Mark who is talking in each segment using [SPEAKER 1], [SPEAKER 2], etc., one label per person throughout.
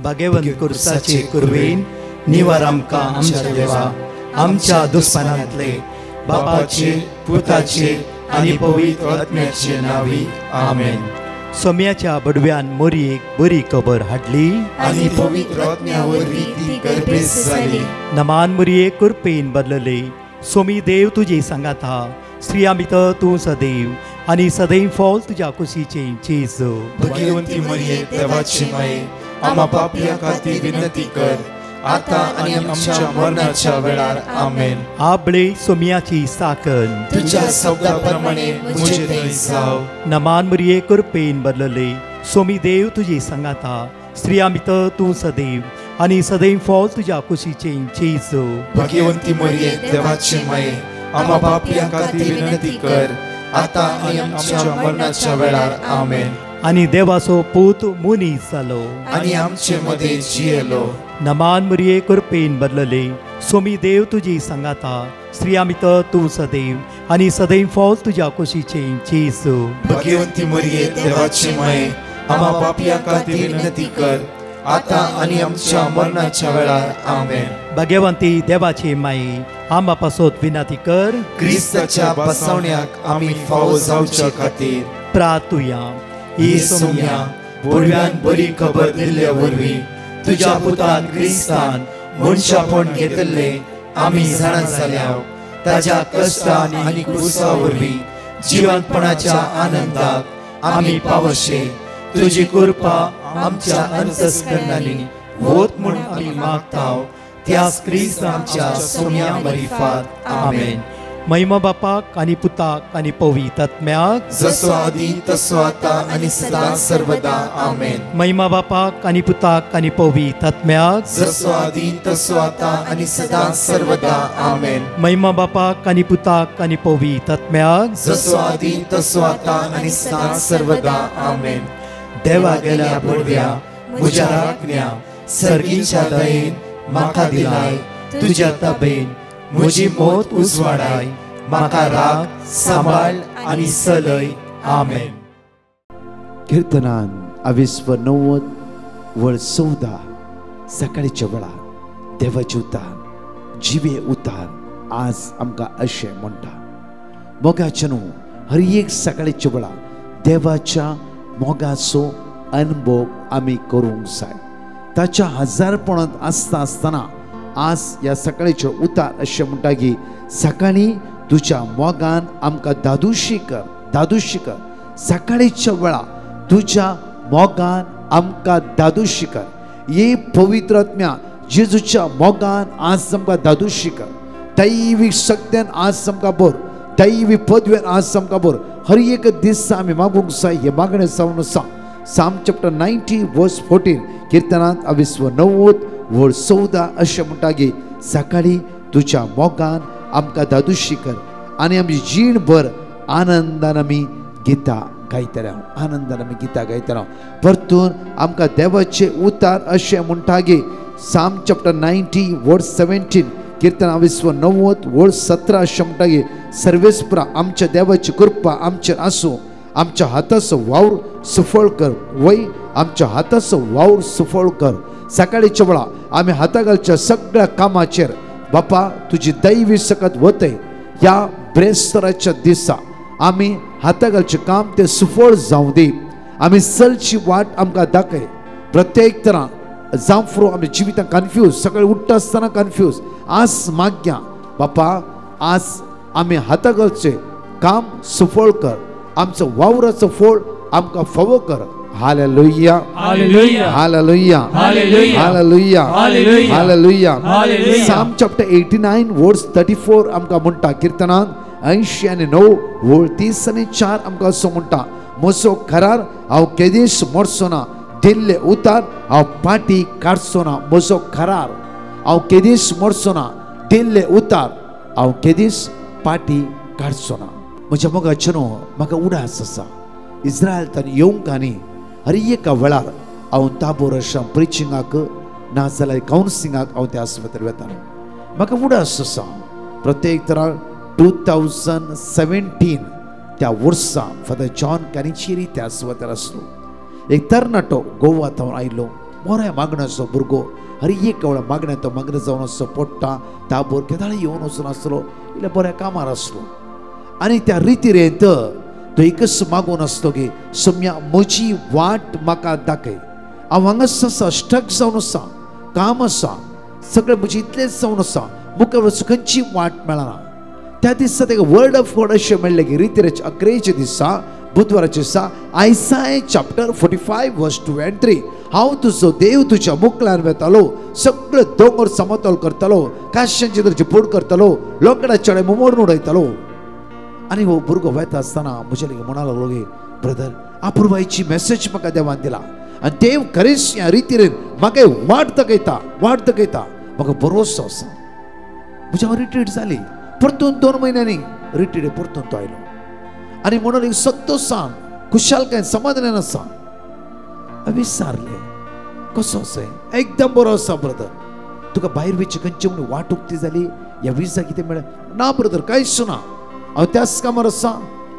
[SPEAKER 1] भगवंत कुर्साचे कुरवेन निवार आमकां आमच्या देवा आमच्या दुस्मनांतले बापाचे पुताचे आनी पवित्र आत्म्याचे नावी आमेन. सोम्याच्या बडव्यान मोरयेक बरी खबर हाडली
[SPEAKER 2] आनी पवित्र आत्म्या वरवीं ती गर्भेस जाली.
[SPEAKER 1] नमान मोरये कुरपेन बदलले. सोमी देव तुजे सांगात हा. स्त्रिया भितर तूं सदैव आनी सदैव फॉल तुज्या कुशीचे चेज.
[SPEAKER 2] भगवंती मरिये देवाची माये आम्हा पापियां खातीर विनंती कर आता आनी आमच्या मरणाच्या वेळार आमेन.
[SPEAKER 1] आबळे सोम्याची साकन
[SPEAKER 2] तुझ्या शब्दाप्रमाणे मुझे थंय जाव.
[SPEAKER 1] नमान मोरये कुरपेन बदलले. सोमी देव तुजे सांगात हा. स्त्रिया भितर तूं सदैव आनी सदैव फॉल तुज्या कुशीचे चेज.
[SPEAKER 2] भगवंती मरिये देवाची माये आम्हा पापियां खातीर विनंती कर आता आनी आमच्या मरणाच्या वेळार आमेन.
[SPEAKER 1] आनी देवाचो पूत मुनीस जालो
[SPEAKER 2] आनी आमचे मदे जियेलो.
[SPEAKER 1] नमान मोरये कुरपेन बदलले. सोमी देव तुजी सांगात हा. स्त्रिया भितर तूं सदैव आनी सदैव फॉल तुज्या कुशीचे चेज.
[SPEAKER 2] भगवंती मरिये देवाची माये आम्हा पापियां खातीर विनंती कर आता आनी आमच्या मरणाच्या वेळार आमेन.
[SPEAKER 1] भगवंती देवाचे माये आम्हा पासत विनंती कर.
[SPEAKER 2] क्रिस्ताच्या बसवण्याक आमी फावो जावच्या खातीर
[SPEAKER 1] प्रार्थुया.
[SPEAKER 2] ही सोम्या बडव्यान बरी खबर दिल्ल्या वरवीं तुज्या पुतान क्रिस्तान मनशापण घेतले आमी जाणा जाल्या. ताज्या कश्टान आनी क्रुसा वरवीं जिवंतपणाच्या आनंदाक आमी पावशे. तुजी कृपा आमच्या अंतस्करणांनी होत म्हूण आमी मागताव. त्याच क्रिस्त आमच्या सोम्या मरिफात आमेन.
[SPEAKER 1] महिमा बापाक आनी पुताक आनी पवित्र आत्म्याक
[SPEAKER 2] जसो आदी तसो आता आनी सदां सर्वदा आमेन.
[SPEAKER 1] महिमा बापाक आनी पुताक आनी पवित्र आत्म्याक
[SPEAKER 2] जसो आदी तसो आता आनी सदां सर्वदा आमेन.
[SPEAKER 1] महिमा बापाक आनी पुताक आनी पवित्र आत्म्याक
[SPEAKER 2] जसो आदी तसो आता आनी सदां सर्वदा आमेन. देवा गेल्या बडव्या म्हज्या राखण्या सर्गीच्या दयेन म्हाका दिलाय. तुज्या तबेन म्हजी मोत उजवाडाय. म्हाका राख सांबाळ आनी चलय. आमेन.
[SPEAKER 3] कीर्तनान 90 वळ 14 सकाळीच्या वेळार देवाचे उतार जिवे उतार आज आमकां अशें म्हणटा. मोगाच्या न्हू हर एक सकाळीच्या वेळार देवाच्या मोगाचो अनुभव आमी करूंक जाय. ताच्या हजारपणांत आसता आसतना आज ह्या सकाळीचे उतार अशें म्हणटा की सकाळी तुज्या मोगान आमकां दादूशी कर. दादूशी कर. सकाळीच्या वेळा तुज्या मोगान आमकां दादूशी कर. ये पवित्र आत्म्या जेजूच्या मोगान आज आमकां दादूशी कर. दैवीक शक्तीन आज आमकां भर. दैवीक पदवेन आज आमकां भर. हर एक दीस आमी मागूंक जाय. हे मागणे जावन आसा. Psalm chapter 90 verse 14 कीर्तनांत 90 वळ 14 अशें म्हणटा की सकाळी तुज्या मोगान आमकां दादूशी कर आनी आमी जीणभर आनंदान आमी गितां गायतले. आनंदान आमी गितां गायतले. परतून आमकां देवाचे उतार अशें म्हणटा की Psalm chapter 90 verse 17 कीर्तन 90 वळ 17 अशें म्हणटा की सर्वेस्परा आमच्या देवाची कृपा आमचेर आसूं. आमच्या हाताचो वावर सफळ कर. वय आमच्या हाताचो वावर सफळ कर. सकाळीच्या वेळा आमी हातागालच्या सगळ्या कामाचेर बापा तुजी दैवी सकत वते. ह्या ब्रेस्तराच्या दिसा आमी हातागालचें काम तें सफळ जावं दी. आमी चलची वाट आमकां दाखय. प्रत्येक तरां जावं फुरो आमी जिवितांत कन्फ्यूज सकाळी उठ्ठा आसतना कन्फ्यूज. आज माग्या बापा आज आमी हातागालचें काम सफळ कर. आमचो वावराचो फळ आमकां फावो कर. Hallelujah hallelujah hallelujah hallelujah hallelujah. Psalm chapter 89 verse 34 आमकां म्हणटा. कीर्तनांत 89 वळ 30 आनी 4 आमकां असो म्हणटा. म्हजो करार हांव केदीस मोडचो ना. दिल्ले उतार हांव पाटी काडचो ना. म्हजो करार हांव केदीस मोडचो ना. दिल्ले उतार हांव केदीस पाटी काडचो ना. म्हज्या मोगाचें न्हू म्हाका उडास आसा. इस्रायलांत येवंक आनी हर एका वेळार हांव ताबोर आसा प्रिचिंगाक ना जाल्यार कावन्सिलिंगाक हांव त्या आस्पत्रेक वतालो. म्हाका उडास आसा. प्रत्येक तरां 2017 त्या वर्सा फादर जॉन कॅनिचेरी त्या आस्पत्रेक आसलो. एक तरणाटो गोवांत आयलो. मोऱ्या मागण्याचो भुरगो हर एक वेळा मागण्या तो मग्न जावन असो पोट्टा ताबोर केदाळ येवन वचून आसलो इल्ल्या बऱ्या कामार आसलो आनी त्या रितीरेंत तो एकच मागून असतो की सम्या म्हजी वाट म्हाका दाखय हांव हांगाच आसा स्टक जावन आसा काम आसा सगळें म्हजें इतलेंच जावन आसा मुखार वचून खंयची वाट मेळना त्या दिसा ताका वर्ड ऑफ गॉड अशें मेळ्ळें की रितीरेच्या 11 दिसा बुधवाराच्या दिसा आयसाय चॅप्टर 45 वर्स 2 and 3 हांव तुजो देव तुज्या मुखल्यान वेतालो सगळे दोंगर समतोल करतलो काश्यांची धरची फूड करतलो लोकडाचे चळे मोडून उडयतलो आनी हो भुरगो वेता आसतना म्हजे लागीं म्हणा लागलो की ब्रदर अपुर्बाईची मेसेज म्हाका देवान दिला आनी देव खरेंच ह्या रितीन म्हाका वाट दाखयता म्हाका भरोसो आसा म्हज्या रिट्रीट जाली परतून 2 म्हयन्यांनी रिट्रीट परतून तो आयलो आनी म्हणून एक संतोषान खुशालकाय समाधानान आसा विचारले कसो आसा एकदम बरो आसा ब्रदर तुका भायर वयची खंयची म्हूण वाट उक्ती जाली ह्या विजा कितें मेळ्ळें ना ब्रदर कांयच ना हांव त्याच कामार आसा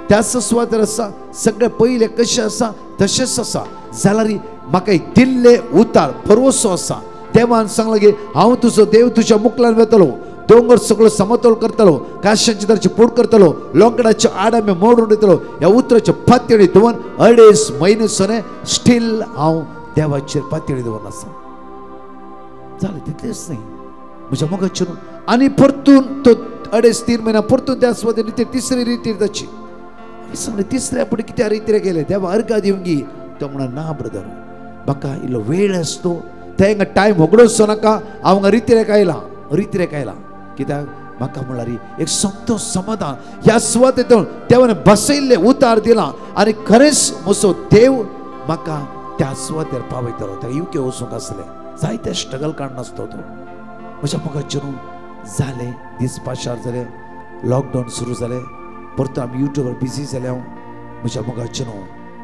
[SPEAKER 3] त्याच सुवातेर आसा सगळे पयले कशें आसा तशेंच आसा जाल्यार म्हाका दिल्ले उतार भरवसो आसा देवान सांगलें की हांव तुजो देव तुज्या मुखल्यान वेतलो दोंगर सगळो समतोल करतलो काश्यांची धरची फूड करतलो लोकडाचे आडामे मोडून उडयतलो ह्या उतराचे पातयेळी दवरून 2.5 म्हयने सोने स्टील हांव देवाचेर पातयेळी दवरून आसा जालें तितलेंच न्ही म्हज्या मोगाचेर आनी परतून तो 2.5-3 म्हयन्या परतून त्या सुवातेर तिसरी रितीर जाची सांगलें तिसऱ्या फुडें कित्या रितीर गेले देवा अर्घा दिवंक गी तो म्हणा ना ब्रदर म्हाका इल्लो वेळ आसतो तेंगा टायम होगडोचो नाका हांव हांगा रितीरेक आयला कित्याक म्हाका म्हळ्यार एक संतोष समाधान ह्या सुवातेतून देवान बसयल्ले उतार दिला आनी खरेंच म्हजो देव म्हाका त्या सुवातेर पावयतलो त्या UK वचूंक आसलें जायते स्ट्रगल काडून आसतो तो म्हज्या मोगाचेर जालें दीस पाशार जाले लॉकडावन सुरू जालें परतून आमी युट्यूबार बिजी जाले हांव म्हज्या मोगाचेर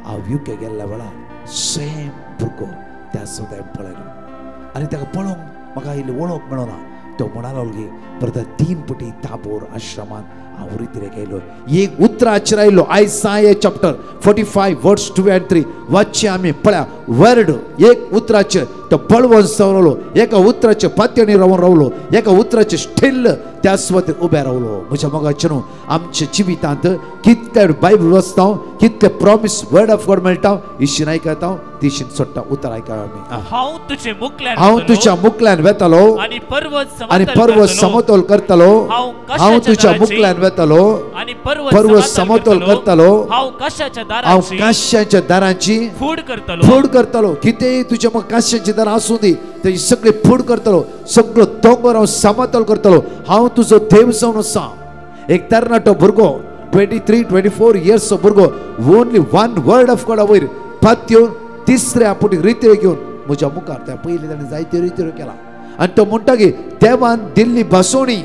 [SPEAKER 3] हांव UK गेल्ल्या वेळार सेम भुरगो त्या सुवातेर पळयलो आनी ताका पळोवंक म्हाका इल्ली वळख मेळना तो म्हणालो की ब्रदर 3 पुटी ताबोर आश्रमान हांव रितीरेक आयलो एक उतराचेर आयलो आयसाया चॅप्टर 45 वर्स 2 and 3 वाचचे आमी पळया वर्ड एक उतराचेर तो बळवंत रावलो एका उतराचे पातयेळी रावलो एका उतराचे स्टील त्या सुवातेर उबे रावलो म्हज्या मोगाचेर आमच्या जिवितांत कितले बायबल वाचता कितले प्रॉमिस वर्ड ऑफ गॉड मेळटा इश्शीन आयकता तिशीन सोडटा उतर आयकया आमी हांव तुज्या मुखल्यान वेतालो आनी पर्वत समतोल करतलो हांव तुज्या मुखल्यान वेतालो आनी पर्वत समतोल करतलो हांव काश्याच्या दारांची फूड करतलो कितेंय तुज्या म्हाका काश्याची दारां आसूं दी तेजी सगळी फूड करतलो सगळो दोंगर हांव समतोल करतलो हांव तुजो देव जावन आसा एक तरणाटो भुरगो 23-24 इयर्सचो भुरगो ओनली 1 वर्ड ऑफ गॉड वयर पातयेवन तिसऱ्या पुटी रितीर घेवन म्हज्या मुखार त्या पयलीं ताणें जायत्यो रितीर केला आनी तो म्हणटा की देवान दिल्ली बसोणी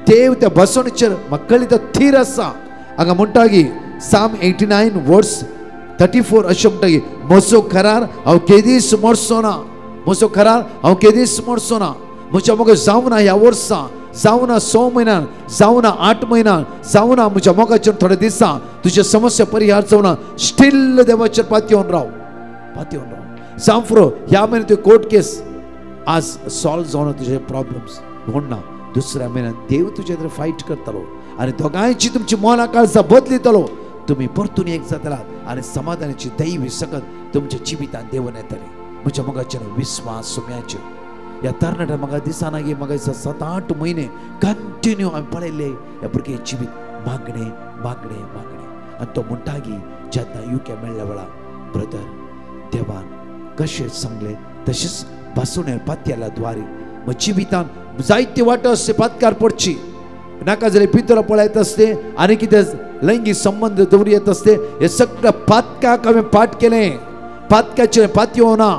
[SPEAKER 3] देव त्या बसोणीचेर म्हाका कळ्ळी तो थीर आसा हांगा म्हणटा की साम 89 वर्स 34 अशें म्हणटा की म्हजो करार हांव केदीस मोडचो ना म्हजो करार हांव केदीस मोडचो ना म्हज्या मोगा जावं ना ह्या वर्सा जावं ना 6 म्हयन्यान जावं ना 8 म्हयन्यान जावं ना म्हज्या मोगाचेर थोडे दिसा तुज्या समस्या परिहार जावं ना स्टील देवाचेर पातयेवन राव जावं फुरो ह्या म्हयन्यान तुवें कोर्ट केस आज सॉल्व जावं ना तुजे प्रॉब्लेम्स म्हूण ना दुसऱ्या म्हयन्यान देव तुजे खातीर फायट करतलो आनी दोगांयची तुमची मोला काळजां बदलितलो तुमी परतून एक जातलात आनी समाधानाची दैवी सकत तुमच्या जिवितांत देवून येतले म्हज्या मोगाचेर विस्वास सुम्याचेर ह्या तरणाट्या म्हाका दिसना की म्हाका 7-8 म्हयने कंटिन्यू हांवें पळयले ह्या भुरगे जिवीत मागणे आनी तो म्हणटा की जेन्ना UK मेळ्ळ्या वेळार ब्रदर देवान कशें सांगलें तशेंच बसोणेर पातयेल्या द्वारे म्हज्या जिवितांत जायते वाटो आसचे पातकार पडची नाका जाल्यार भितर पळयत आसते आनी कितें लैंगीक संबंध दवरी येत आसते हे सगळ्या पातकाक हांवें पाठ केलें पातकाचेर पातयो ना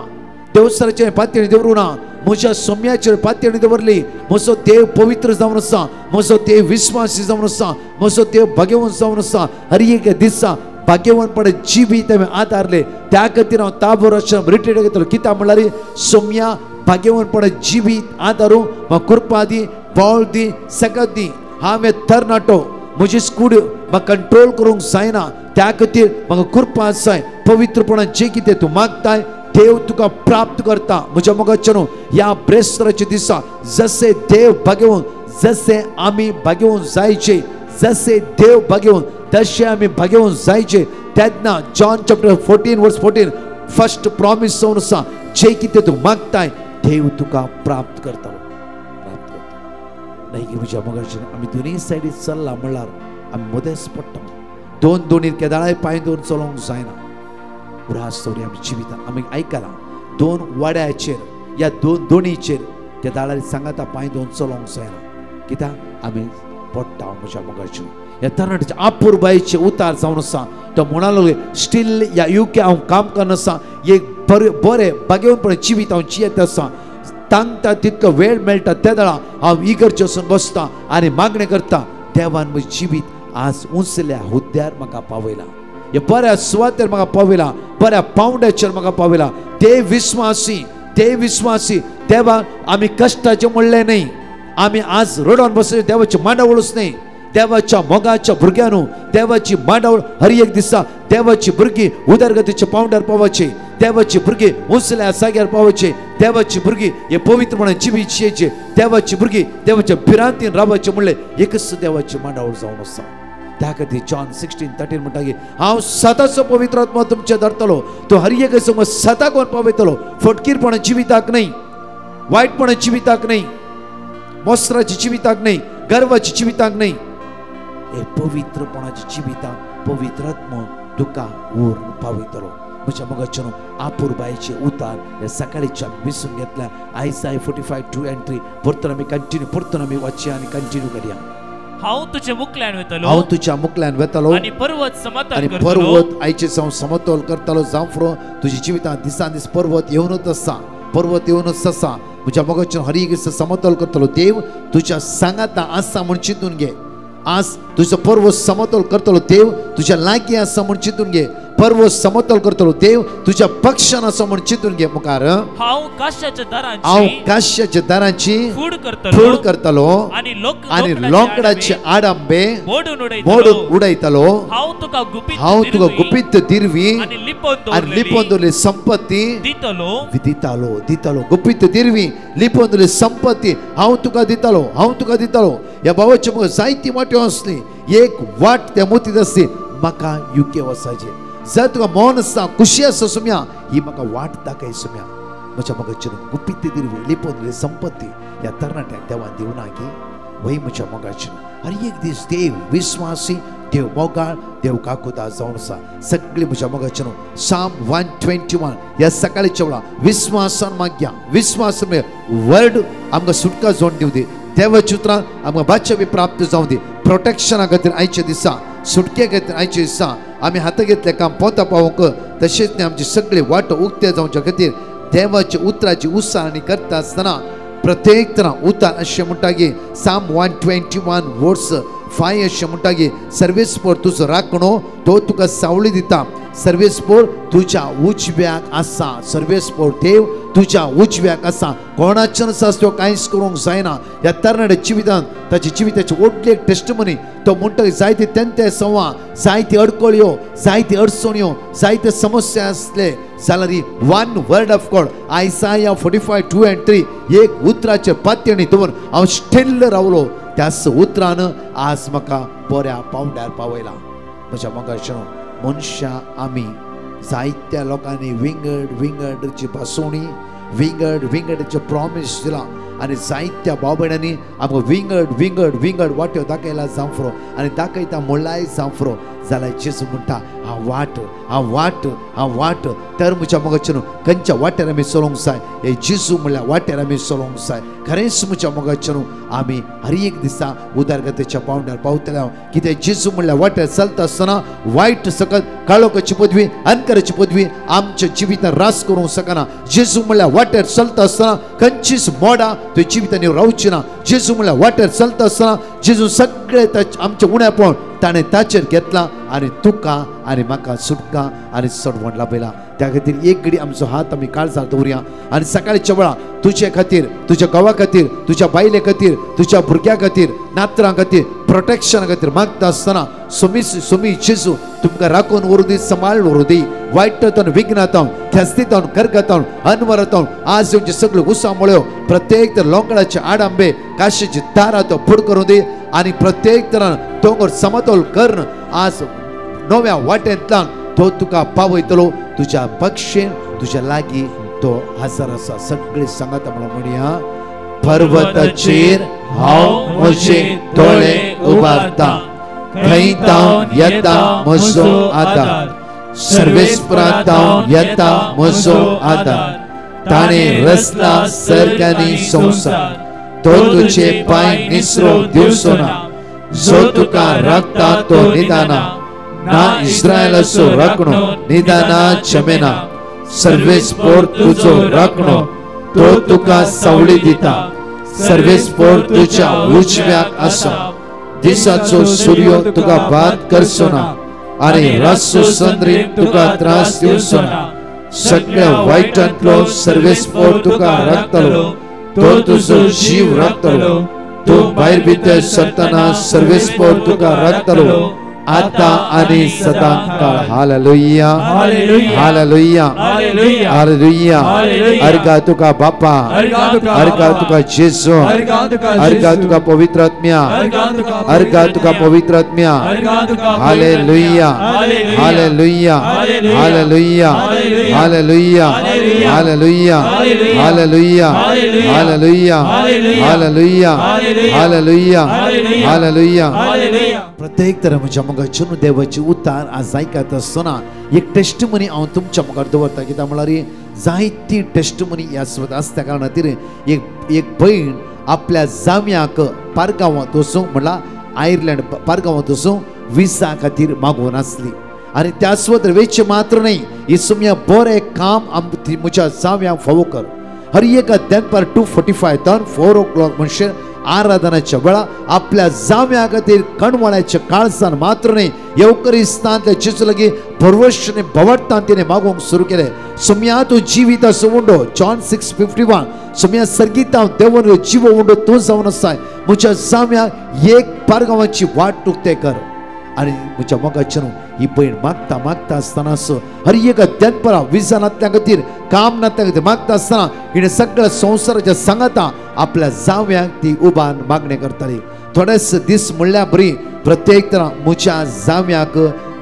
[SPEAKER 3] देवस्थानाचेर पातयेळी दवरूं ना म्हज्या सोम्याचेर पातयेळी दवरली म्हजो देव पवित्र जावन आसा म्हजो देव विश्वासी जावन आसा म्हजो देव भाग्यवान जावन आसा हर एक दिसा भाग्यवानपणे जिवीत हांवें आदारले त्या खातीर हांव ताबोर आश्रम रिट्रीट घेतलो कित्याक म्हळ्यार सोम्या भाग्यवानपणे जिवीत आदारूं म्हाका कृपा दी बळ दी सकत दी हांवें तरणाटो म्हजी स्कूड म्हाका कंट्रोल करूंक जायना त्या खातीर म्हाका कृपा जाय पवित्रपणान जें कितें तूं मागताय देव तुका प्राप्त करता. म्हज्या मोगाचेनो ह्या ब्रेस्तराच्या दिसा जसे देव भागेवन, जसे आमी भागेवन जायचे, जसे देव भागेवन तसे आमी भागेवन जायचे. तेन्ना जॉन चॅप्टर 14 वर्स 14 फर्स्ट प्रॉमिस जावन आसा, जे कितें तूं मागताय देव तुका प्राप्त करतलो. प्राप्त करता नाही की म्हज्या मोगाचेनो आमी दोनूय सायडीन चल्ला म्हणल्यार आमी मदेंच पडटा. दोन दोनी केदाळाय पांय दवरून चलोवंक जायना. उरास दवरी आमी जिवितांत आमी आयकलां दोन वाड्याचेर या दोन दोणीचेर केदाळारी सांगाता पांय दवरून चलोवंक जायना. कित्याक आमी पडटा म्हज्या मोगाचेनो. या तरणाट्याच्या आपुरबाईचे उतार जावन आसा. तो म्हणालो स्टील या युके हांव काम करना आसा, एक बरें बागेवनपणे जिवीत हांव जियेत आसा. तांकता तितलो वेळ मेळटा त्या वेळा हांव इगर्जे वचून बसता आनी मागणें करता. देवान म्हजें जिवीत आज उंचल्या हुद्द्यार म्हाका पावयला, हे बऱ्या सुवातेर म्हाका पावयला, बऱ्या पावंड्याचेर म्हाका पावयला. देव विस्वासी, देव विस्वासी. देवा आमी कश्टाचे म्हणले न्ही, आमी आज रडोन बसले देवाची मांडावळूच न्ही. देवाच्या मोगाच्या भुरग्यानो देवाची मांडावळ हर एक दिसा देवाची भुरगीं उदरगतीच्या पावंड्यार पावचे, देवाची भुरगीं उंचल्या जाग्यार पावचे, देवाची भुरगीं हे पवित्रपणान जिवीचे, देवाची भुरगीं देवाच्या भिरांतीन रावचे म्हणले एकच देवाची मांडावळ जावन आसा. त्या खातीर जॉन 16:13 म्हणटा की हांव सदांचो पवित्र आत्मा तुमचे धरतलो, तो हर एक संग सदां कोण पावयतलो. फटकीरपणा जिविताक न्ही, वायटपणा जिविताक न्ही, मोसराची जिविताक न्ही, गर्वाची जिविताक न्ही, हे पवित्रपणाची जिविताक पवित्र आत्मा तुका वर पावयतलो. म्हज्या मोगाचेनो आपुरबाईचे उतार हे सकाळीच्या विसरून घेतल्या. आयसाय 45:2-3 परतून आमी कंटिन्यू परतून आमी वाचया आनी कंटिन्यू करया.
[SPEAKER 4] हांव तुझे मुखल्यान वेतलो,
[SPEAKER 3] हांव तुज्या मुखल्यान वेतलो
[SPEAKER 4] आनी पर्वत समतल
[SPEAKER 3] आनी
[SPEAKER 4] करतलो.
[SPEAKER 3] पर्वत आयचे जावन समतोल करतलो. जावं तुज्या जिवितांत दिसान दीस पर्वत येवनूच आसा, पर्वत येवनूच आसा. म्हज्या मोगाचेनो हर एक दिसा समतोल करतलो. देव तुज्या सांगाता आसा म्हण चिंतून घे. आज तुजो पर्वत समतोल करतलो. देव तुज्या लागीं आसा म्हण चिंतून घे. पर्वत समतोल करतलो. देव तुज्या पक्षान आसा म्हण चिंतून घे. मुखार
[SPEAKER 4] हांव काश्याच्या
[SPEAKER 3] हांव काश्याच्या दारांची
[SPEAKER 4] फूड
[SPEAKER 3] फूड करतलो
[SPEAKER 4] आनी
[SPEAKER 3] लोकडाचे आडंबे
[SPEAKER 4] मोडून
[SPEAKER 3] उडयतलो.
[SPEAKER 4] हांव तुका
[SPEAKER 3] गुपित दिरवी
[SPEAKER 4] आनी लिपोवन
[SPEAKER 3] दवरलेली संपत्ती दितलो. गुपित दिरवी लिपोवन दवरलेली संपत्ती हांव तुका दितलो. ह्या भावाची म्हाका जायती वाट्यो आसली. एक वाट त्या मोतीत आसली म्हाका युके वसाचे. जर तुका मौन आसा, खुशी आसा सुम्या, ही म्हाका वाट दाखय सुम्या. म्हज्या मोगाचेर गुपित दिरवी लिपोवन दवरलेली संपत्ती ह्या तरणाट्याक देवान दिवना की वय म्हज्या मोगाचेर हर एक दीस देव विस्वासी, देव मोगाळ, देव काकुदा जावन आसा. सगळी म्हज्या मोगाचेर साम 121 ह्या सकाळीच्या वेळा विस्वासान मागया. विस्वास वर्ड आमकां सुटका जोड दिवं दी. देवाच्या उतरां आमकां बादशाह बी प्राप्त जावं दी. प्रोटेक्शना खातीर आयचे दिसा, सुटके खातीर आयचे दिसा आमी हाता घेतले काम पोता पावोंक. तशेंच न्ही आमचे सगळे वाटो उक्ते जावचे खातीर देवाच्या उतराची उसाळणी करता आसतना प्रत्येक तरां उतार अशें म्हणटा की साम 121 वर्स 5 अशें म्हणटा की सर्वेस्पोर तुजो राखणो तो तुका सावळी दिता. सर्वेस्पोर तुज्या उजव्याक आसा. सर्वेस्पोर देव तुज्या उजव्याक आसा. कोणाच्यान तो कांयच करूंक जायना. ह्या तरणाट्या जिवितांत ताच्या जिविताची व्हडली एक टेस्टमनी तो म्हणटा की जायते तेंते संवाद, जायती अडकळ्यो, जायती अडचण्यो, जायते समस्या आसले जाल्यार ही वन वर्ड ऑफ गॉड आयसाया 45:2-3 एक उतराचे पातयेणी दवर हांव स्टिल्ल रावलो. त्याच उतरान आज म्हाका बऱ्या पावंड्यार पावयला. म्हज्या मोगाचेनो मनशां आमी जायत्या लोकांनी विंगडची भासवणी, विंगडचे प्रॉमिस दिला आनी जायत्या भाव भयणांनी आमकां विंगड वाट्यो दाखयला जावं आनी दाखयता म्हणल्यार जावं जाल्यार जेजू म्हणटा हांव वाट. तर म्हज्या मोगाचेर खंयच्या वाट्यार आमी चलोवंक जाय, हे जेजू म्हणल्यार वाट्यार आमी चलोवंक जाय. खरेंच म्हज्या मोगाचेर आमी हर एक दिसा उदारगतीच्या पावंड्यार पावतले. कित्याक जेजू म्हणल्यार वाट्यार चलता आसतना वायट सकत काळोखाची पदवी, अंधकाराची पदवी आमच्या जिवितांत रास करूंक शकना. जेजू म्हणल्यार वाट्यार चलता आसतना खंयचीच मोडा तुवें जिवितांनी रावची ना. जेजू म्हणल्यार वाट्यार चलता आसतना जेजू सगळे आमचे उणेपण ताणें ताचेर घेतला आणि तुका आणि म्हाका सुटका आणि सडवण लाभला. त्या खातीर एक घडी आमचो हात आमी काळजार दवरया आनी सकाळच्या वेळा तुजे खातीर, तुज्या गांवा खातीर, तुज्या बायले खातीर, तुज्या भुरग्यां खातीर, नातरां खातीर, प्रोटेक्शन खातीर मागता आसतना सोमी जेजू तुमकां राखून उरूं दी, सांबाळ उरूं दी. वायटांतून, विघ्नांतून, ख्यास्तींतून, करकतांतून, अनवरांतून आज तुमचे सगळ्यो उसामुळ्यो प्रत्येक तर लोंकडाचे आडांबे काशेची दारां तो फूड करूं दी आनी प्रत्येक तरान दोंगर समतोल करून आज नव्या वाटेंतल्यान तो तुका पावयतलो. तुज्या पक्षेन तुज्या लागीं तो हजर आसा. सगळे सांगात म्हणया, पर्वताचेर हांव म्हजे दोळे उबारता, थंय तावन येता म्हजो आदार. सर्वेस्परांत येता म्हजो आदार. ताणें रचला सर्गांनी संवसार, तो तुजे पांय निसरो दिवचो ना. जो तुका राखता तो निदाना, ना इस्रायलाचो राखणो निदाना जमेना. सर्वेस्पोर तुजो राखणो, तो तुका सावळी दिता. सर्वेस्पोर तुज्या उजव्याक आसा. दिसाचो सूर्य तुका बाद करचो ना आनी रातचो चंद्रीक तुका त्रास दिवचो ना. सगळ्या वायटांतलो सर्वेस्पोर तुका राखतलो, तो तुजो जीव राखतलो. तूं भायर भितर सरतना सर्वेस्पोर तुका राखतलो, आता आणि सदां काळ. Hallelujah, hallelujah, hallelujah. अर्गा तुका बापा, अर्गा तुका जेजू, अर्गा तुका पवित्र आत्म्या, अर्गा तुका पवित्र आत्म्या. Hallelujah, hallelujah, hallelujah, hallelujah, hallelujah, hallelujah, hallelujah, hallelujah, hallelujah, hallelujah. प्रत्येक तर म्हज्या मोगाचेर देवाची उतार आज आयकत आसतना एक टेस्टमनी हांव तुमच्या मुखार दवरता. कित्याक म्हळ्यार जायती टेस्टमनी ह्या सुवात आसता कारणा खातीर एक भयण आपल्या जाम्याक पारगांवांत वचूंक म्हणल्यार आयर्लंड पारगांवांत वचूंक विजा खातीर मागून आसली आनी त्या सुवातेर वेचे मात्र न्ही, ही सुम्या बरें काम म्हज्या जाम्याक फावो कर. हर एक दनपार 2:45 4 o'clock म्हणचे आराधनाच्या वेळा आपल्या जाम्या खातीर कणवळ्याच्या काळजान मात्र न्ही येवकरिस्तांतले जेजू लागीं परवशने भवटतान तिणें मागोवंक सुरू केलें. सुम्या तूं जिवीत असो उंडो, जॉन 6:51. सुम्या सर्गीत हांव देवन जिवो उंडो तूं जावन आसाय. म्हज्या जाम्याक एक पारगांवाची वाट उक्ते कर. आनी म्हज्या मोगाचेर ही भयण मागता मागता आसतना हर एक दनपरां विजा नातल्या खातीर, काम नातल्या खातीर मागता आसतना हिणें सगळ्या संवसाराच्या सांगाता आपल्या जाव्यांक ती उबान मागणी करताली. थोडेच दीस म्हणल्यार बरी प्रत्येक तरां म्हज्या जाव्याक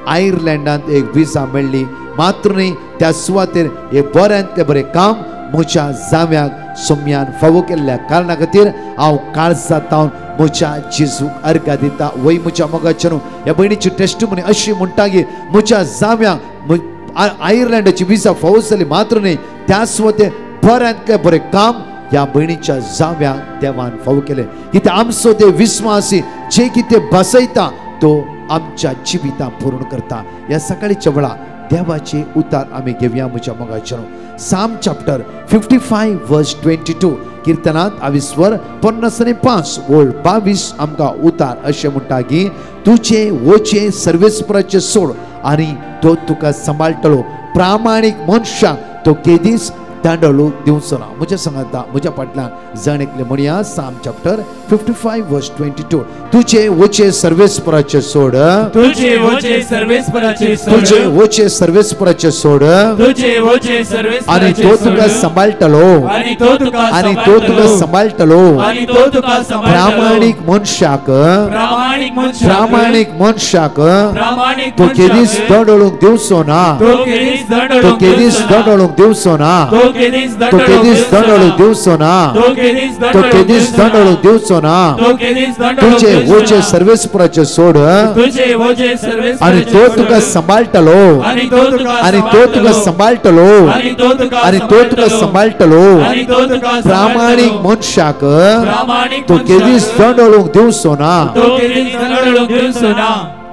[SPEAKER 3] आयर्लंडांत एक विजा मेळ्ळी. मात्र न्ही त्या सुवातेर एक बऱ्यांतलें बरें काम म्हज्या जाव्याक सोम्यान फावो केल्ल्या कारणा खातीर हांव काळजांतावन म्हज्या जेजूक अर्घा दिता. वय म्हज्या मोगाचेर ह्या भयणीची टेस्टमनी अशी म्हणटा की म्हज्या जाव्याक आयर्लंडाची विजा फावो जाली. मात्र न्ही त्या सुवातेर बऱ्यांतलें बरें काम ह्या भयणीच्या जाव्याक देवान फावो केलें. कित्याक आमचो ते विस्वासी जे कितें बसयता तो आमच्या जिवितां पूर्ण करता. ह्या सकाळीच्या वेळा देवाचे उतार आमी घेवया म्हज्या मोगाचेर. साम चॅप्टर 55 वर्स 22 कीर्तनांत 50 वोळ 22 आमकां उतार अशें म्हणटा की तुजे वोचे सर्वेस्पराचे सोड आनी तो तुका सांबाळटलो. प्रामाणीक मनशाक तो केदीस दांडलो दिवचो ना. म्हज्या सांगाता म्हज्या फाटल्यान जण एकले म्हणया. साम चॅप्टर 55 वर्स 22. तुजे वोचे सर्वेस्पराचे सोड,
[SPEAKER 2] तुझे वोचे सर्वेस्पराचे सोड,
[SPEAKER 3] तुजे वोचे सर्वेस्पराचे सोड
[SPEAKER 2] तुझे वोचे सर्वेस्पराचे
[SPEAKER 3] आणि तो तुका सांबाळटलो,
[SPEAKER 2] आणि तो तुका
[SPEAKER 3] आणि तो तुका सांबाळटलो.
[SPEAKER 2] आणि तो तुका
[SPEAKER 3] प्रामाणीक मनशाक,
[SPEAKER 2] प्रामाणिक मनशाक,
[SPEAKER 3] प्रामाणीक मनशाक
[SPEAKER 2] प्रामाणिक
[SPEAKER 3] तो केदीस
[SPEAKER 2] मनशाक
[SPEAKER 3] दंडळूंक दिवचो ना,
[SPEAKER 2] तो केदीस
[SPEAKER 3] तो केदीस दंडळूंक दिवचो ना,
[SPEAKER 2] तो केदीस
[SPEAKER 3] तो केदीस दंडळूंक दिवचो ना,
[SPEAKER 2] तो केदीस
[SPEAKER 3] तो केदीस दंडळूंक दिवचो ना.
[SPEAKER 2] तो केदीस
[SPEAKER 3] तुझे वोचे सर्वेस्पराचे सोड
[SPEAKER 2] तुझे वोचे सर्वेस्पराचे
[SPEAKER 3] आणि तो तुका सांबाळटलो,
[SPEAKER 2] आणि तो तुका
[SPEAKER 3] आणि तो तुका सांबाळटलो,
[SPEAKER 2] आणि तो तुका
[SPEAKER 3] आणि तो तुका सांबाळटलो.
[SPEAKER 2] आणि तो तुका
[SPEAKER 3] प्रामाणीक मनशाक
[SPEAKER 2] प्रामाणिक
[SPEAKER 3] तो केदीस दंडळूंक दिवचो ना.
[SPEAKER 2] तो केदीस दंडळूंक दिवचो ना.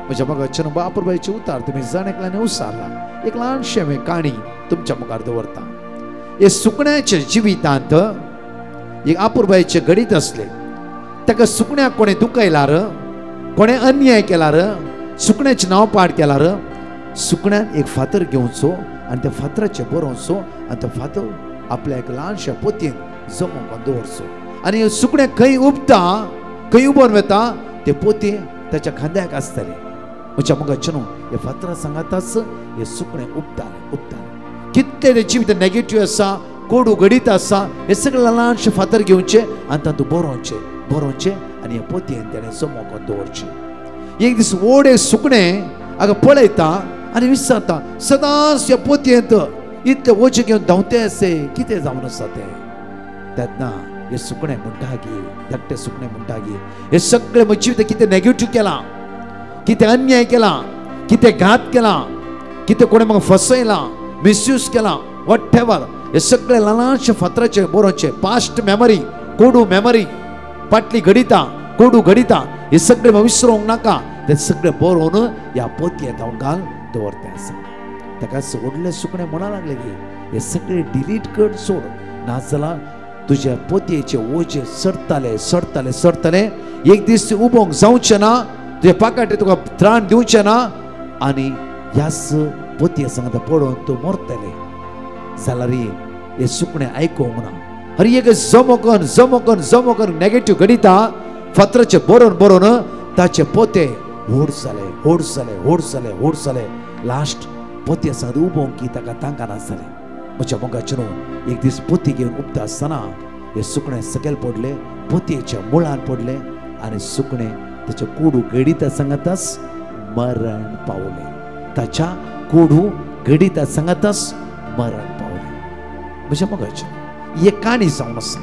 [SPEAKER 3] म्हज्या मोगाचेर बापूरबाईचे उतार तुमी जण एकल्याने उसारला. एक ल्हानशें काणी तुमच्या मुखार दवरता. हे सुकण्याच्या जिवितांत एक आपुरबाईचे गणित असले. ताका सुकण्याक कोणे दुखयल्यार, कोणे अन्याय केल्यार सुकण्याचे नाव पाठ केल्यार सुकण्यान एक फातर घेवचो आणि त्या फातराचे बरोवचो आणि तो फातर आपल्या एक ल्हानशा पोतयेन जमोवन दवरचो आणि सुकणे खंय उबता खंय उबोन वता ते पोतये त्याच्या खांद्याक आसतले म्हज्या मोगाचें न्हू हे फातरा सांगाताच हे सुकणे उबताले कितले तेची भितर नेगेटिव्ह आसा कोडू गडीत आसा हे सगळे ल्हानशे फातर घेवचे आनी तातूंत बरोवचे आनी हे पोतयेन तेणें जमोवन दवरचे एक दीस व्हड एक सुकणें हाका पळयता आनी विचारता सदांच ह्या पोतयेंत इतले वचे घेवन धांवते असे कितें जावन आसा ते तेन्ना हे सुकणें म्हणटा की धाकटें सुकणें म्हणटा की हे सगळे म्हजे भितर कितें नेगेटिव्ह केला कितें अन्याय केला कितें घात केला कितें कोणें म्हाका फसयला मिसयूज केला वॉट एवर हे सगळे ल्हानशे फातराचे बरोवचे पास्ट मेमरी कोडू मेमरी फाटली घडिता कोडू घडिता हे सगळे विसरूंक नाका ते सगळे बरोवन ह्या पोतयेंत हांव घाल दवरते आसा ताका व्हडले सुकणें म्हणा लागले की हे सगळे डिलीट कर सोड नाजाल्यार तुज्या पोतयेचे ओझे सरतले एक दीस उबोंक जावचें ना तुजे पाकाटे तुका त्राण दिवचे ना आनी ह्याच पोतये सांगता पडोवन तूं मरतले जाल्यार हे सुकणें आयकोंक ना हर एक जमोकन नेगेटिव्ह घडिता फातराचे बरोवन ताचे पोते होड जाले लास्ट पोतये सांगता उबोंक की ताका तांकां नासतलें म्हज्या मोगाचें न्हू एक दीस पोती घेवन उपता आसतना हे सुकणें सकयल पडले पोतयेच्या मुळान पडले आनी सुकणें ताचे कोडू घडिता सांगाताच मरण पावले ताच्या कोडू घडिता सांगाताच मरण पावले म्हज्या मोगाचें ही एक काणी जावन आसा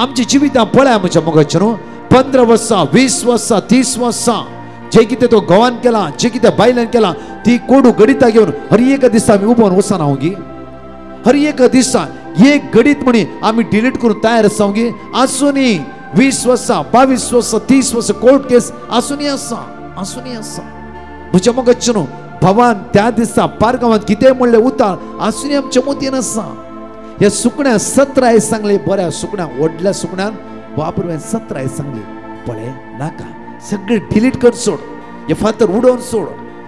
[SPEAKER 3] आमच्या जिवितां पळया म्हज्या मोगाचें न्हू 15 वर्सां 20 वर्सां 30 वर्सां जे कितें तो घोवान केला जे कितें बायलान केला ती कोडू घडिता घेवन हर एक दिसा आमी उबोन वचना हांव गी हर एक दिसा एक घडीत म्हणी आमी डिलीट करून तयार आसा गी आसुनी 20 वर्सां 22 वर्सां 30 वर्सां कोर्ट केस आसुनी आसा म्हज्या मोगाचें न्हू भवान त्या दिसा पारगांवांत कितें म्हणलें उतार आसुनी आमच्या मोतयेन आसा हे सुकण्या 17 सांगले बऱ्या सुकण्या व्हडल्या सुकण्यान बापूर 17 सांगली पळय नाका सगळे डिलीट कर सोड हे फातर उडोवन सोड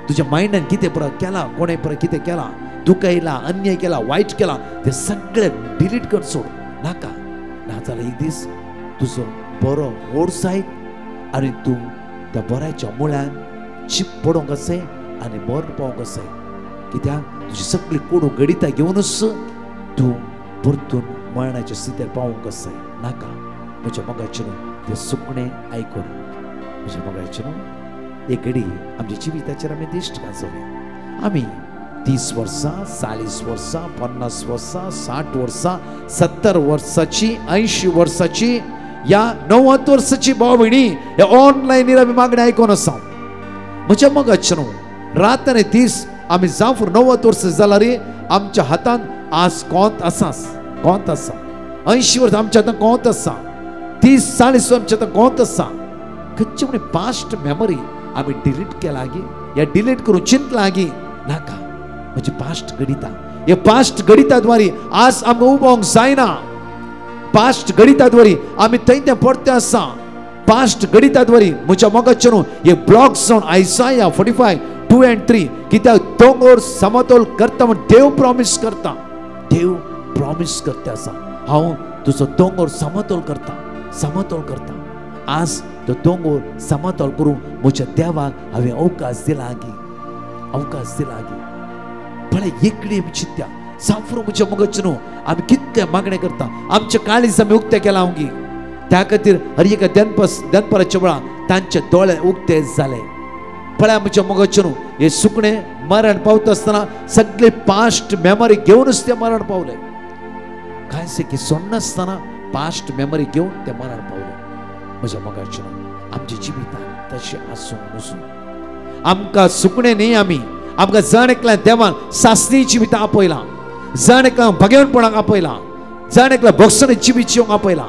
[SPEAKER 3] तुज्या मायंडान कितें पळय केला कोणें पळय कितें केला दुखयला अन्याय केला वायट केला ते सगळे डिलीट कर सोड नाका नाजाल्यार एक दीस तुजो बरो व्हड जायत आनी तूं त्या बऱ्याच्या मुळ्यान चिप पडोंक आसय आनी मरण पावंक आसय कित्याक तुजी सगळी कोडू घडिता घेवनूच तूं परतून मरणाच्या स्थितीर पावंक आसय नाका म्हज्या मोगाचें तें सुकणें आयकून म्हज्या मोगाचें न्हू एक घडी आमच्या जिविताचेर आमी दिश्ट घालचोया आमी 30 वर्सां 40 वर्सां 50 वर्सां 60 वर्सां 70 वर्साची 80 वर्साची या 90 वर्साची भाव भयणी हे ऑनलायनीर आमी मागणी आयकोन आसा म्हज्या मोगाचें न्हू रात आनी दीस आमी जावं 90 वर्सां जाल्यार आमच्या हातांत आज कोंत आसा 80 वर्सां आमच्या हातांत कोंत आसा 30-40 आमच्या हातांत कोंत आसा खंयचे म्हणे पास्ट मेमरी आमी डिलीट केला गी या डिलीट करून चिंतला गी नाका म्हणजे पास्ट घडिता हे पास्ट घडिता द्वारे आज आमकां उबोंक जायना पास्ट घडिता द्वारे आमी थंय तें पडते आसा पास्ट घडिता द्वारे म्हज्या मोगाचें न्हू हे ब्लॉक्स जावन आयसाया 45:2 and 3 कित्याक दोंगर समतोल करता म्हण देव प्रॉमिस करता आसा हांव तुजो दोंगर समतोल करता आज तो दोंगर समतोल करूं म्हज्या देवाक हांवें अवकाश दिला गी पळय एकडी आमी चिंत्या सांफरो म्हज्या मोगाचें न्हू आमी कितले मागणे करता आमच्या काळीज आमी उक्ते केला हांव गी त्या खातीर हर एका दनपाराच्या वेळार तांचे दोळे उक्ते जाले पळय म्हज्या मोगाचें न्हू हे सुकणें मरण पावता आसतना सगळे पास्ट मेमरी घेवनूच ते मरण पावले कांयच की सोडनासतना पास्ट मेमरी घेवन ते मरण पावले म्हज्या मोगाचें न्हू आमच्या जिवितांत तशें आसूंक नसून आमकां सुकणें न्ही आमी आमकां जण एकल्यान देवान सासणी जिवितां आपयलां जण एकल्यांक भगेवणपणाक आपयलां जण एकल्याक भोगसण जिवीत जिवंक आपयलां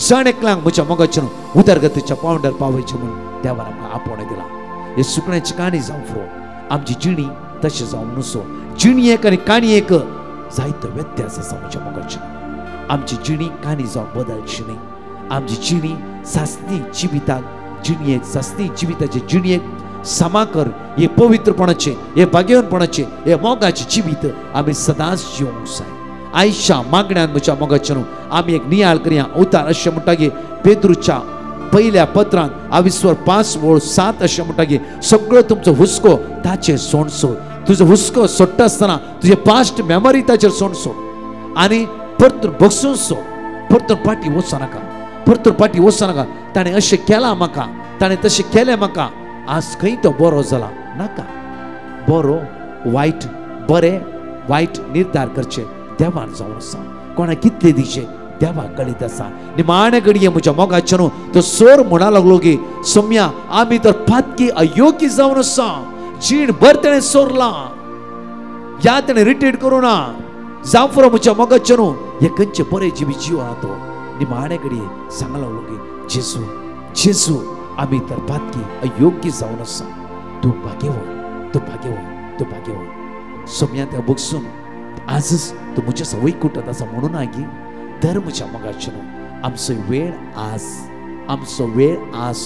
[SPEAKER 3] जण एकल्यांक म्हज्या मोगाचें न्हू उदरगतीच्या पावंड्यार पावयचें म्हणून देवान आमकां आपोवणें दिलां हे सुकण्याची काणी जावं फुरो आमची जिणी तशें जावंक नसो जिणी एक आनी काणी एक जायतो व्यत्यास आसा म्हज्या मोगाचें आमची जिणी काणी जावन बदलची न्ही आमची जिणी सासणी जिविताक जिणयेक सासणी जिविताचे जिणयेक समाकर हे पवित्रपणाचे हे भाग्यवानपणाचे हे मोगाचे जिवीत आम्ही सदांच जिवंक जाय आयच्या मागण्यान म्हज्या मोगाचे न्हू आम्ही एक नियाळ करया उतार अशें म्हणटा की पेद्रूच्या पहिल्या पत्रांत 5:5-7 अशें म्हणटा की सगळो तुमचो हुस्को ताचेर सोडसोड तुजो हुस्को सोडटा आसतना तुजे पास्ट मेमरी ताचेर सोडसोड आनी परतून बसून सोड परतून फाटी वचनाका परतून फाटी वचनाका ताणें अशें केलां म्हाका ताणें तशें केलें म्हाका आज खंय तो बरो जाला नाका बरो वायट बरें वायट निर्धार करचे देवान जावन आसा कोणाक कितले दिशे देवाक कळीत आसा निमाणे घडये म्हज्या मोगाचे न्हू तो सोर म्हणा लागलो की सोम्या आमी तर फातकी अयोग्य जावन आसा जीण भर तेणें सोरला या तेणें रिटेड करूं ना जावं फुरो म्हज्या मोगाचे न्हू हे खंयचे बरे जिवी जीव आहा तो निमाणे घडये सांगला लागलो की जेजू जेजू आमी तर फातकी अयोग्य जावन आसा तूं भाग्यवान तूं भाग्यवान तूं भाग्यवान सोम्या त्या बगसून आजच तू म्हज्या सवय कुटत आसा म्हणून आगी दर म्हज्या मोगाचे न्हू आमचो वेळ आज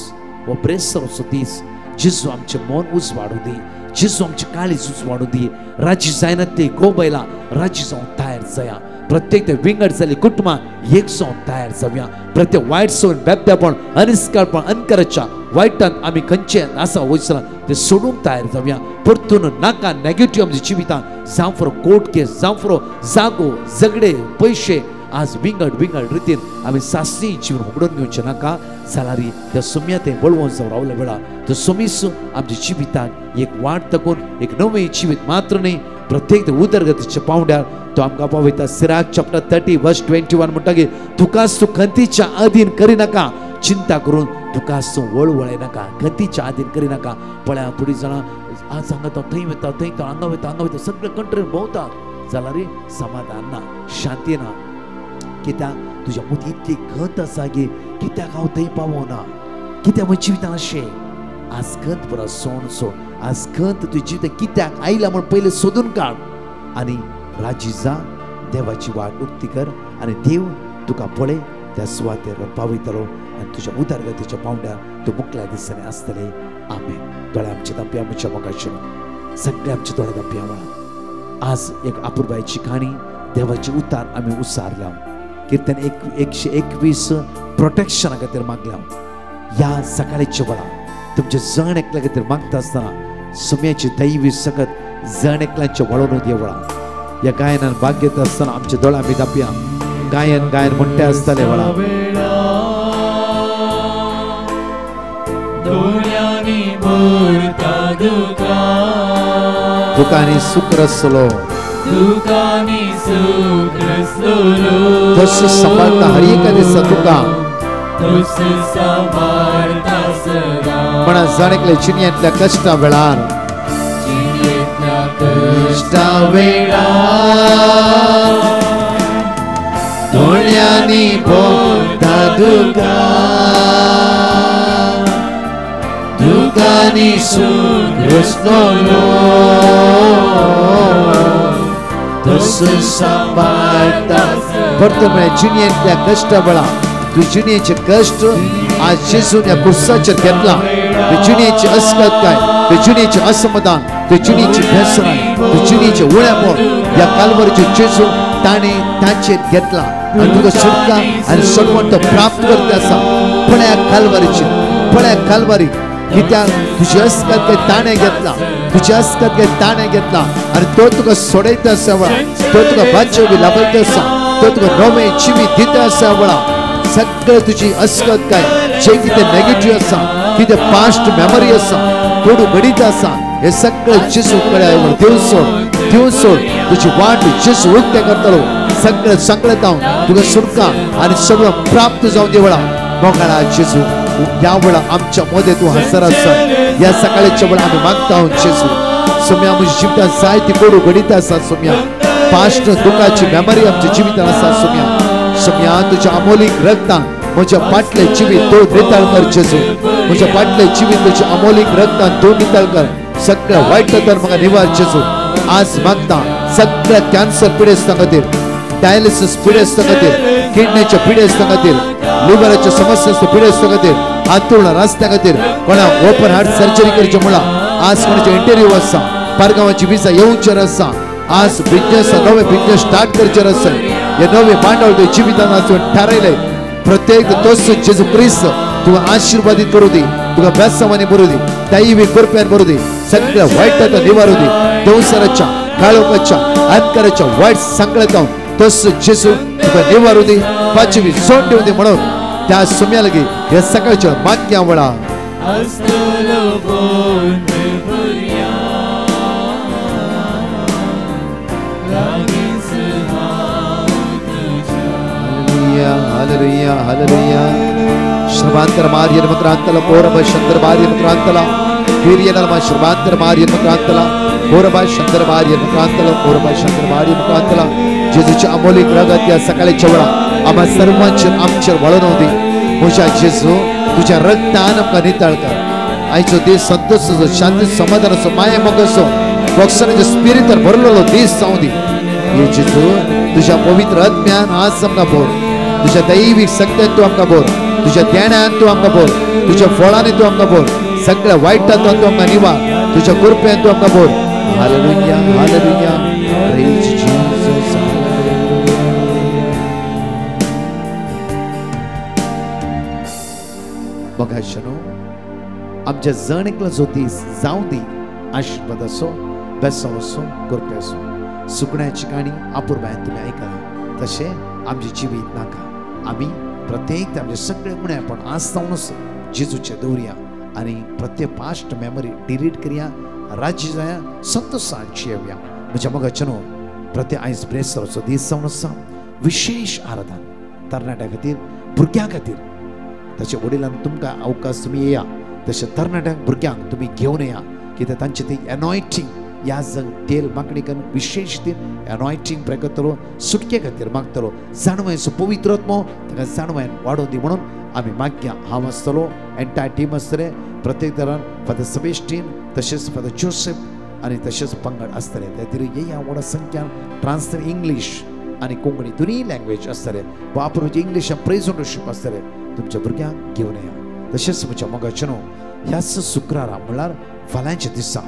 [SPEAKER 3] हो प्रेसर असो दीस जेजू आमचें मन उजवाडू दी जेजू आमची काळीज उजवाडू दी राजी जायना ते गोबायला राजी जावन तयार जाया प्रत्येक ते विंगड जाली कुटुंबां एक जावन तयार जावया प्रत्येक वायट सवय बेबद्यापण अनिस्कारपण अनकराच्या वायटांत आमी खंयचे आसा वयसला ते सोडूंक तयार जावया परतून नाका नेगेटिव्ह आमच्या जिवितांत जावं फुरो कोर्ट केस जावं फुरो जागो झगडे पयशे आज विंगड रितीन आमी सासरी जीवन उगडून घेवचे नाका जाल्यार त्या सोम्या ते बळवून जावन रावल्या वेळा तो सोमीस आमच्या जिवितांत एक वाट तकून एक नवें जिवीत मात्र न्ही प्रत्येक उदरगतीच्या पावंड्यार तो आमकां पावयता सिराक चॅप्टर 30:21 म्हणटा की तुकाच तूं खंतीच्या अधीन करिनाका चिंता करून तुकाच तूं वळवळे नाका खंतीच्या अधीन करिनाका पळया थोडी जाणां आज सांगता थंय वता थंय हांगा वता सगळे कंट्रीन भोंवता जाल्यार समाधान ना शांती ना कित्याक तुज्या मदीं इतली खंत आसा की कित्याक हांव थंय पावोना कित्याक म्हज्या जिवितांत अशें आज खंत बरो सोड आज खंत तुजें जिवित कित्याक आयला म्हण पयलीं सोदून काड आनी राजी जा देवाची वाट उक्ती कर आनी देव तुका पळय त्या सुवातेर पावयतलो आनी तुज्या उदरगतीच्या पावंड्यार तूं मुखल्या दिसांनी आसतलें आमेन दोळे आमचे दांपया म्हज्या मोगाचे सगळे आमचे दोळे दांपया वळा आज एक अपुर्बायची काणी देवाचे उतार आमी उसारल्या कीर्तन 121 प्रोटेक्शना खातीर मागल्या ह्या सकाळच्या वेळा तुमचे जण एकल्या खातीर मागता आसतना सोम्याची दैवी सकत जण एकल्याच्या वळोवन देवळा ह्या गायनान भाग घेता आसतना आमचे दोळा आमी दांपया गायन म्हणटे आसतले वळा दुकानी सुख रसलो तस सांभाळता हर एका दिसा तुका म्हणा जाणेकले जिणेंतल्या कश्टा वेळार दोळ्यांनी भोंवता तुका दुकानी सुख रसलो तस सांभाळता परतो म्हळ्यार जिणेंतल्या कश्टा वेळार तू जिणेचे कष्ट आज जेजून ह्या क्रुसाचेर घेतला तू जिणेची अस्कत काय तू जिणेचे असमाधान तू जिणेची भेसणाय तू जिणेचे उळेपण ह्या काल्वरीचे जेजू ताणे ताचेर घेतला आनी तुका सुटका आनी सडवंत प्राप्त करता आसा पळया काल्वरी कित्याक तुजी अस्कत काय ताणे घेतला तुजी अस्कत काय ताणे घेतला आनी तो तुका सोडयता आसा वळा तो तुका बाच्यो बी लाभयता आसा तो तुका नवें जिवीत दिता आसा वळा सगळं तुझी अस्कत काय जे कितें नेगेटिव्ह आसा कितें पास्ट मेमरी आसा कोडू घडीत आसा हे सगळं जेजू कडेन देव सोड तुझी वाट जेजू उक्ते करतलो सगळं संकटां तुका सुटका आनी सगळं प्राप्त जावन देवळा मोगाळा जेजू ह्या वेळा आमच्या मदें तूं हजर आसा ह्या सकाळच्या वेळा आमी मागता जेजू सोम्या म्हज्या जिवितांत जायती कोडू घडीत आसा सोम्या पास्ट दुखाची मेमरी आमच्या जिवितांत आसा सोम्या तुझ्या अमोलीक रक्तान म्हज्या फाटले जिवीत तूं नितळ कर जेजू म्हज्या फाटले जिवीत तुज्या अमोलीक रक्तान तूं नितळ कर सगळ्या वायट तर म्हाका निवार जेजू आज मागता सगळ्या कॅन्सर पिडेस्तां खातीर डायलिसीस पिडेस्तां खातीर किडनीच्या पिडेस्तां खातीर लिव्हराच्या समस्या पिडेस्तां खातीर आतुर्ण रस्त्या खातीर कोणा ओपन हार्ट सर्जरी करचे म्हणला आज कोणाचे इंटरव्यू आसा परगांवाची विजा येवचेर आसा आज बिझनेस नवे बिझनेस स्टार्ट करचेर आसा हे नवे मांडवळ तुवें जिवितांत आसून थारायले प्रत्येक तोच जेजू क्रिस्त तुका आशीर्वादीत करू दी तुका बेसावानी भरू दी दैविक कृपेन भरू दी सगळ्या वाईटाचो निवारू दी दंवसाराच्या काळोखाच्या अंधकाराच्या वाईट संकटांत तोच जेजू तुका निवारू दी पाचवी सोड दिवं दी म्हणून त्या सुम्या लागी हे सकाळच्या मागण्या वळा हालेलुया हालेलुया श्रवांतर मार्यन मक्रांतला पोरबा शंकर मार्यन मक्रांतला वीर्यनलमा श्रवांतर मार्यन मक्रांतला पोरबा शंकर मार्यन मक्रांतला पोरबा शंकर मार्यन मक्रांतला जेजूच्या अमोलिक रगत या सकाळच्या वेळा आम्हा सर्वांचेर आमचेर वळून होती म्हज्या जेजू तुझ्या रक्तान आमकां नितळ कर आयचो दीस संतोषाचो शांती समाधानाचो माये मोगाचो वक्सनाच्या स्पिरितार भरलेलो दीस जावं दी हे जेजू तुझ्या पवित्र आत्म्यान आज आमकां भर तुझ्या दैविक शक्तीन तूं आमकां भर तुझ्या ध्यानान तूं आमकां भर तुझ्या फळांनी तूं आमकां भर सगळ्या वायटांतून तूं आमकां निवार तुझ्या कृपेन तूं आमकां भर हालेलुया हालेलुया प्रेज जीसस बघाशनो आमच्या जण एकलो जो दीस जावं दी आशीर्वाद असो बेसांव असो कृपे असो सुकण्याची काणी अपुर्बायन तुम्ही आयकला तशें आमचे जिवीत नाका आमी प्रत्येक आमचे सगळे उणेपण आसतावनूच जेजूचे दवरया आनी प्रत्येक पास्ट मेमरी डिलीट करया राज्य जाया संतोषान जियेवया म्हज्या मोगाच्या न्हू प्रत्येक आयज ब्रेसराचो दीस जावन आसा विशेष आराधन तरणाट्या खातीर भुरग्यां खातीर ताच्या वडिलांक तुमकां अवकाश तुमी येया तशें तरणाट्यांक भुरग्यांक तुमी घेवन येया कित्याक तांचे ती एनॉयटिंग ह्या जग तेल मागणी करून विशेष ती एनॉयटिंग प्रकतलो सुटके खातीर मागतलो जाणवायचो पवित्र आत्मो ताका जाणवायन वाडोवन दी म्हणून आमी मागया हांव आसतलो एंटायर टीम आसतले प्रत्येक तरान फादर सेबेस्टीन तशेंच फादर जोसेफ आनी तशेंच पंगड आसतले त्या खातीर ह्या व्हडा संख्यान ट्रान्सलेट इंग्लीश आनी कोंकणी दोनी लँग्वेज आसतले वापरूचे इंग्लीश आनी प्रेझेंटेशन आसतले तुमच्या भुरग्यांक घेवन येया तशेंच म्हज्या मोगाच्या न्हू ह्याच शुक्रारा म्हळ्यार फाल्यांच्या दिसा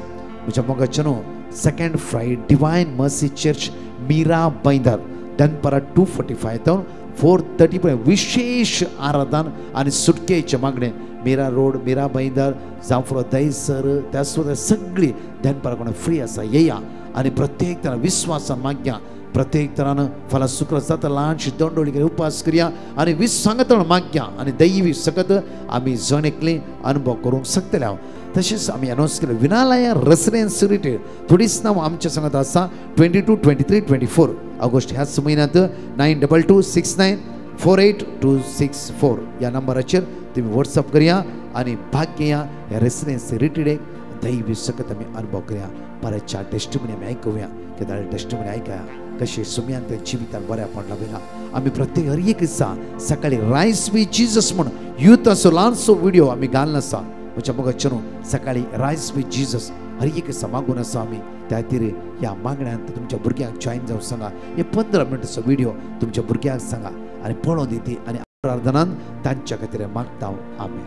[SPEAKER 3] म्हज्या मोगाच्या न्हू second Friday Divine Mercy Church Mira Bhayandar दनपारा 2:45 तो 4:30 पर्यंत विशेष आराधन आनी सुटकेचे मागणे मीरा रोड मीरा बैंदर जांफ्रो दैसर त्या सुद्दां सगळी दनपारा कोण फ्री आसा येया आनी प्रत्येक तरान विश्वासान मागया प्रत्येक तरान फाल्यां शुक्र जाता ल्हानशी दंडोळी करून उपास करया आनी विसंगतण मागया आनी दैवी सकत आमी जण एकले अनुभव करूंक शकतले हांव तशेंच आमी अनाउन्स केलें विनालया रेसिडेन्स रिटेल थोडीच नांव आमच्या सांगात आसा 22, 23, 24 ऑगस्ट ह्याच म्हयन्यांत 9269482264 ह्या नंबराचेर तुमी व्हॉट्सअप करया आनी भाग घेया ह्या रेसिडेन्स रिटेलेक दैवी सकत आमी अनुभव करया परतच्या टेस्टिमनी आमी आयकुया कित्याक टेस्टिमनी आयकया कशें सुम्यान त्या जिवितान बऱ्यापण लाभिला आमी प्रत्येक हर एक दिसा सकाळी रायस विथ जीसस म्हूण यूथ असो ल्हानसो व्हिडिओ आमी घालून आसा म्हज्या मोगाच्या न्हू सकाळी रायस विथ जीसस हर एक दिसा मागून आसा आमी त्या खातीर ह्या मागण्यांत तुमच्या भुरग्यांक जॉईन जावंक सांगा हे 15 मिनटाचो व्हिडिओ तुमच्या भुरग्यांक सांगा आनी पळोवन दिती आनी प्रार्थनान तांच्या खातीर मागता आमी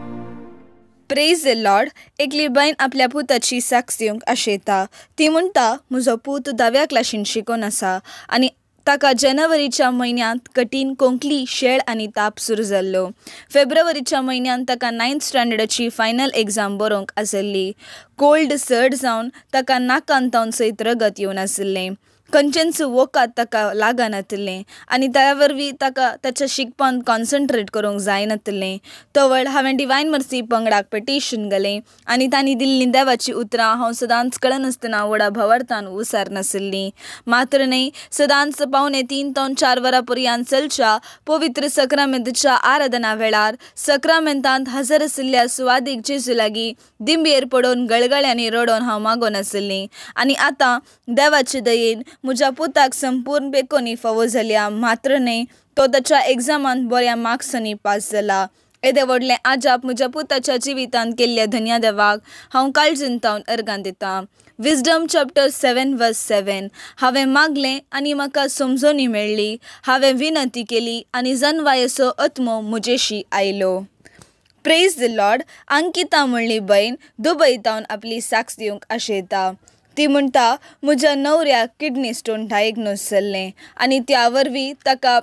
[SPEAKER 5] प्रेज द लॉर्ड. एकली बायन आपल्या पुताची साक्ष दिवंक आशेता. ती म्हणटा म्हजो पूत 10व्या क्लासीन शिकून आसा आनी ताका जानेवारीच्या म्हयन्यांत कठीण कोंकली शेळ आनी ताप सुरू जाल्लो. फेब्रुवारीच्या म्हयन्यांत ताका 9th स्टँडर्डाची फायनल एग्जाम बरोवंक आसली. कोल्ड चड जावन ताका नाकांत तावन सयत रगत येवन आसलें. खंयचेंच वोकात ताका लागनासलें आनी त्या वरवीं ताका ताच्या शिकपान कॉन्सन्ट्रेट करूंक जायनासलें. तवळ हांवें डिवायन मर्सी पंगडाक पेटिशन घालें आनी तांणी दिल्लीं देवाची उतरां हांव सदांच कळनासतना व्हडा भवार्थान उसार नासलीं. मात्र न्हय, सदांच पावणे 3 ते 4 वरां पर्यंत चलच्या पवित्र सक्रामेंताच्या आराधना वेळार सक्रामेंतांत हजर आशिल्ल्या सुवादीक जेजू लागीं दिंबेर पडोवन गळगळ्यांनी रडोवन हांव मागोन आसलीं. आनी आतां देवाचे दयेन म्हज्या पुताक संपूर्ण बेकोनी फावो जाल्या. मात्र न्हय, तो ताच्या एग्जामांत बऱ्या मार्क्सांनी पास जाला. येदे व्हडलें आजाप म्हज्या पुताच्या जिवितांत केल्ल्या धन्या देवाक हांव काळजीन तावन अर्गां दितां. विजडम चॅप्टर 7:7 हांवें मागलें आनी म्हाका समजोनी मेळ्ळी. हांवें विनंती केली आनी जनवायेचो आत्मो म्हजेशी आयलो. Praise the Lord. अंकिता म्हणली बहीण दुबईतावन आपली साक्ष दिवंक आशेता. ती म्हणटा म्हज्या न्हवऱ्याक किडनी स्टोन डायग्नोज जाल्लें आनी त्या वरवीं ताका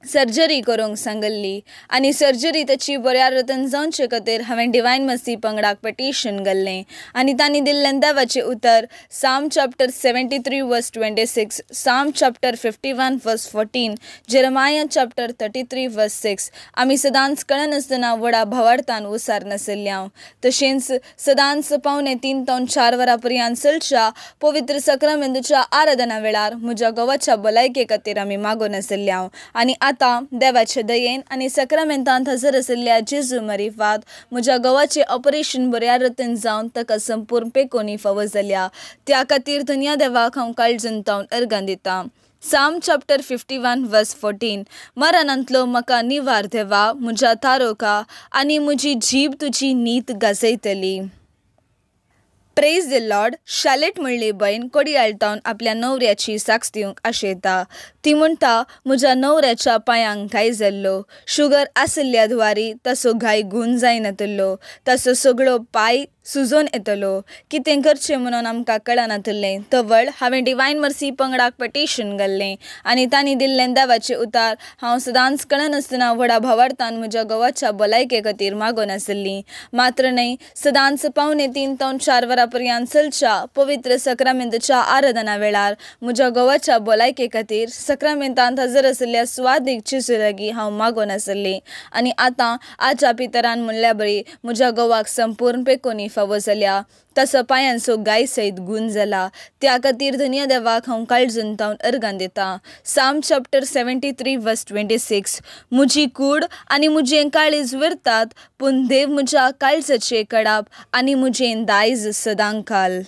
[SPEAKER 5] सर्जरी करूंक सांगल्ली आनी सर्जरी ताची बऱ्या रतन जावचे खातीर हांवें डिवायन मसी पंगडाक पेटिशन घाल्लें आनी तांणी दिल्लें देवाचें उतर साम चॅप्टर 73 वर्स 26, साम चॅप्टर 51 वर्स 14, जेरमाया चॅप्टर 33 वर्स 6. आमी सदांच कळनासतना व्हडा भावार्थान उसार नासल्ल्या. तशेंच सदांच पावणे 3 ते 4 वरां पर्यंत चलच्या पवित्र सक्रामेंताच्या आराधना वेळार म्हज्या घोवाच्या भलायके खातीर आमी मागो नासल्ल्या. आनी आतां देवाचे दयेन आनी सक्रामेंतांत हजर आशिल्ल्या जेजू मरिफात म्हज्या घोवाचें ऑपरेशन बऱ्या रतन जावन ताका संपूर्ण पेकोनी फावो जाल्या. त्या खातीर धन्य देवाक हांव काळजंतावन अर्गां दितां. साम चॅप्टर 51 वर्स 14. मरणांतलो म्हाका निवार देवा म्हज्या तारोका आनी म्हजी जीब तुजी नीत गाजयतली. Praise the Lord. शालेट म्हणली बहीण कोडयाळतावन आपल्या न्हवऱ्याची साक्ष दिवंक आशेता. ती म्हणटा म्हज्या न्हवऱ्याच्या पांयांक घाय जाल्लो. शुगर आशिल्ल्या दुवारी ताचो घाय गूण जायनातलो. ताचो सगळो पांय सुजोन येतलो. कितें करचें म्हणून आमकां कळनातलें. तवळ हांवें डिवायन मर्सी पंगडाक पेटिशन घाल्लें आनी तांणी दिल्लें देवाचें उतार हांव सदांच कळनासतना व्हडा भावार्थान म्हज्या घोवाच्या भलायके खातीर मागो नासल्लीं. मात्र न्हय, सदांच पावणे 3 ते 4 वरां पर्यंत चलच्या पवित्र सक्रामेंताच्या आराधना वेळार म्हज्या घोवाच्या भलायके खातीर सक्रामेंतांत हजर आशिल्ल्या सुवादीक जेजू लागीं हांव मागो नासल्लीं. आनी आतां आज्या पितरान म्हणल्या बरी म्हज्या घोवाक संपूर्ण पेकोनी फावो जाल्या. ताचो पांयांचो गाय सयत गूण जाला. त्या खातीर धन्य देवाक हांव काळजंतावन अर्गां दितां. साम चॅप्टर 73 वर्स 26. म्हजी कूड आनी म्हजें काळीज विरतात, पूण देव म्हज्या काळजाचें कडाप आनी म्हजें दायज सदांकाल.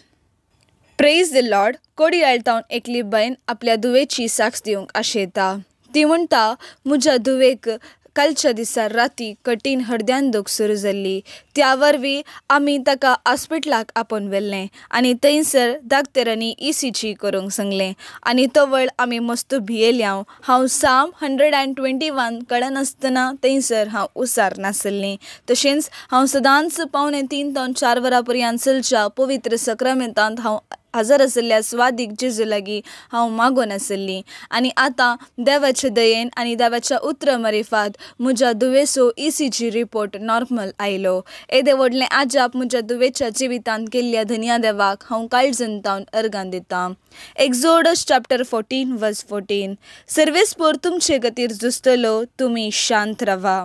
[SPEAKER 5] Praise the Lord. कोडयाळतावन एकली बहीण आपल्या दुवेची साक्ष दिवंक आशेता. ती म्हणटा म्हज्या दुवेक कालच्या दिसा राती कठीण हृदयान दूख सुरू जाल्ली. त्या वरवीं आमी ताका हॉस्पिटलाक आपोवन व्हेल्लें आनी थंयसर डाक्टरांनी ECG करूंक सांगलें आनी तवळ आमी मस्त भियेल्या. हांव साम 121 कळनासतना थंयसर हांव उसार नासल्लीं. तशेंच हांव सदांच पावणे 3 ते 4 वरां पर्यंत चलच्या पवित्र सक्रामेंतांत हांव हजर आशिल्ल्या स्वादीक जेजू लागीं हांव मागो नासल्लीं. आनी आतां देवाचे दयेन आनी देवाच्या उतरा मरिफात म्हज्या दुवेचो ECG रिपोर्ट नॉर्मल आयलो. येदे व्हडलें आजाप म्हज्या दुवेच्या जिवितांत केल्ल्या धन्य देवाक हांव काळजंतावन अर्गां दितां. एक्झोडस चॅप्टर 14 वर्स 14. सर्वेस्पोर तुमचे खातीर झुजतलो, तुमी शांत रावा.